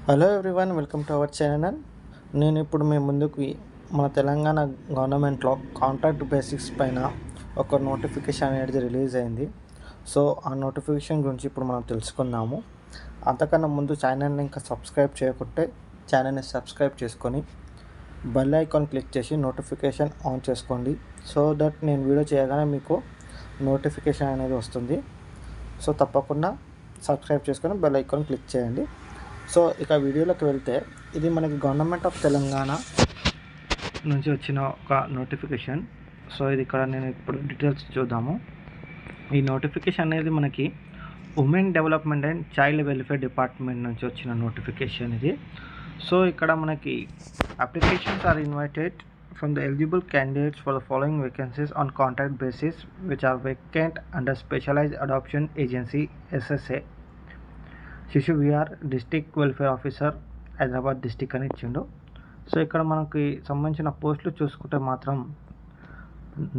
Hello everyone, welcome to our channel. నేను ఇప్పుడు మీ ముందుకు మన తెలంగాణ గవర్నమెంట్లో కాంట్రాక్ట్ బేసిక్స్ పైన ఒక నోటిఫికేషన్ అనేది రిలీజ్ అయింది. సో ఆ నోటిఫికేషన్ గురించి ఇప్పుడు మనం తెలుసుకుందాము. అంతకన్నా ముందు ఛానల్ని ఇంకా సబ్స్క్రైబ్ చేయకుంటే ఛానల్ని సబ్స్క్రైబ్ చేసుకొని బెల్ ఐకాన్ క్లిక్ చేసి నోటిఫికేషన్ ఆన్ చేసుకోండి. సో దట్ నేను వీడియో చేయగానే మీకు నోటిఫికేషన్ అనేది వస్తుంది. సో తప్పకుండా సబ్స్క్రైబ్ చేసుకొని బెల్ ఐకాన్ క్లిక్ చేయండి. సో ఇక వీడియోలోకి వెళ్తే, ఇది మనకి గవర్నమెంట్ ఆఫ్ తెలంగాణ నుంచి వచ్చిన ఒక నోటిఫికేషన్. సో ఇది ఇక్కడ నేను ఇప్పుడు డీటెయిల్స్ చూద్దాము. ఈ నోటిఫికేషన్ అనేది మనకి women development and child welfare department నుంచి వచ్చిన నోటిఫికేషన్ ఇది. సో ఇక్కడ మనకి applications are invited from the eligible candidates for the following vacancies on contract basis which are vacant under specialised adoption agency SSA Shishu Vihar district welfare officer Hyderabad district అని ఇచ్చిండు. So ఇక్కడ మనకి సంబంధించిన పోస్టులు చూసుకుంటే మాత్రం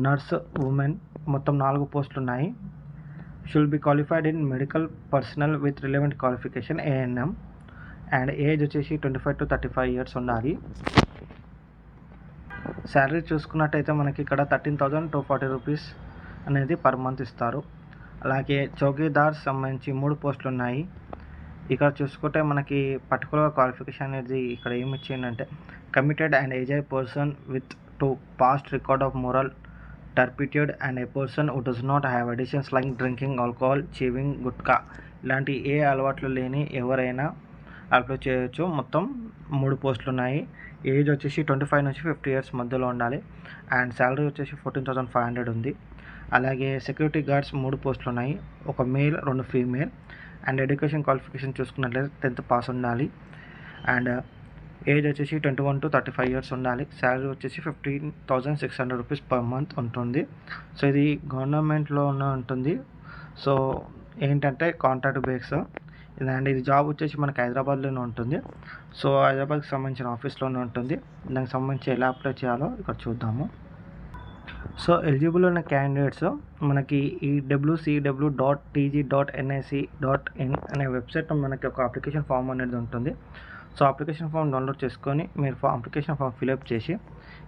నర్స్ ఉమెన్ మొత్తం 4 పోస్టులు ఉన్నాయి. Should be qualified in medical personal with relevant qualification ANM and age వచ్చేసి 25 to 35 years ఉండాలి. శాలరీ చూసుకున్నట్టయితే మనకి ఇక్కడ 13,240 రూపీస్ అనేది పర్ మంత్ ఇస్తారు. అలాగే చౌకీదార్ సంబంధించి 3 పోస్టులు ఉన్నాయి. ఇక్కడ చూసుకుంటే మనకి పర్టికులర్ క్వాలిఫికేషన్ అనేది ఇక్కడ ఏమి ఇచ్చిందంటే committed and aged person with to past record of moral turpitude and a person who does not have addictions like drinking alcohol chewing gutka ఇలాంటి ఏ అలవాట్లు లేని ఎవరైనా అప్లై చేయొచ్చు. మొత్తం 3 పోస్టులు ఉన్నాయి. ఏజ్ వచ్చేసి 25 నుంచి 50 years మధ్యలో ఉండాలి. అండ్ శాలరీ వచ్చేసి 14,500 ఉంది. అలాగే సెక్యూరిటీ గార్డ్స్ 3 పోస్టులు ఉన్నాయి. ఒక male 2 female. And education qualification చూసుకున్నట్లయితే 10th పాస్ ఉండాలి. అండ్ ఏజ్ వచ్చేసి 21 to 35 years ఉండాలి. శాలరీ వచ్చేసి 15,600 రూపీస్ పర్ మంత్ ఉంటుంది. సో ఇది గవర్నమెంట్లోనే ఉంటుంది. సో ఏంటంటే కాంట్రాక్ట్ బేస్ అండ్ ఇది జాబ్ వచ్చేసి మనకి హైదరాబాద్లోనే ఉంటుంది. సో హైదరాబాద్కి సంబంధించిన ఆఫీస్లోనే ఉంటుంది. దానికి సంబంధించి ఎలా అప్లై చేయాలో ఇక్కడ చూద్దాము. సో ఎలిజిబుల్ ఉన్న క్యాండిడేట్స్ మనకి ఈ www.tg.nic.in అనే వెబ్సైట్లో మనకి ఒక అప్లికేషన్ ఫామ్ అనేది ఉంటుంది. సో అప్లికేషన్ ఫామ్ డౌన్లోడ్ చేసుకొని మీరు అప్లికేషన్ ఫామ్ ఫిల్అప్ చేసి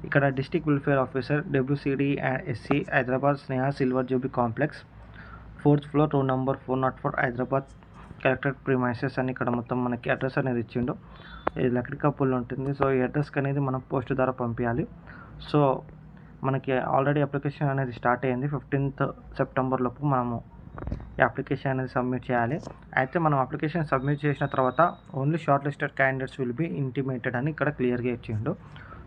ఇక్కడ district welfare officer WCDSC Hyderabad Sneha silver jubilee complex 4th floor room number 404 Hyderabad collectorate premises అని ఇక్కడ మొత్తం మనకి అడ్రస్ అనేది ఇచ్చిండు. ఇది లక్డికప్పుల్లో ఉంటుంది. సో ఈ అడ్రస్కి అనేది మనం పోస్ట్ ద్వారా పంపించాలి. సో మనకి ఆల్రెడీ అప్లికేషన్ అనేది స్టార్ట్ అయ్యింది. 15th September లోపు మనము ఈ అప్లికేషన్ అనేది సబ్మిట్ చేయాలి. అయితే మనం అప్లికేషన్ సబ్మిట్ చేసిన తర్వాత only short listed candidates will be intimated అని ఇక్కడ క్లియర్గా ఇచ్చిండు.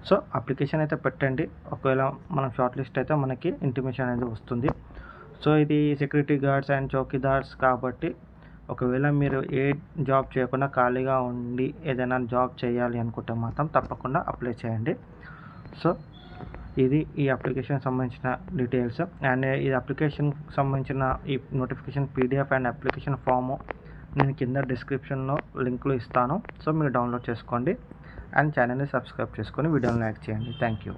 సో అప్లికేషన్ అయితే పెట్టండి. ఒకవేళ మనం షార్ట్ లిస్ట్ అయితే మనకి ఇంటిమేషన్ అనేది వస్తుంది. సో ఇది సెక్యూరిటీ గార్డ్స్ అండ్ చౌకీదార్స్ కాబట్టి ఒకవేళ మీరు ఏ జాబ్ చేయకుండా ఖాళీగా ఉండి ఏదైనా జాబ్ చేయాలి అనుకుంటే మాత్రం తప్పకుండా అప్లై చేయండి. సో ఇది ఈ అప్లికేషన్ సంబంధించిన డీటెయిల్స్. అండ్ ఈ అప్లికేషన్ సంబంధించిన ఈ notification PDF and application form నేను కింద డిస్క్రిప్షన్లో లింకులు ఇస్తాను. సో మీరు డౌన్లోడ్ చేసుకోండి అండ్ ఛానల్ని సబ్స్క్రైబ్ చేసుకొని వీడియోని లైక్ చేయండి. Thank you.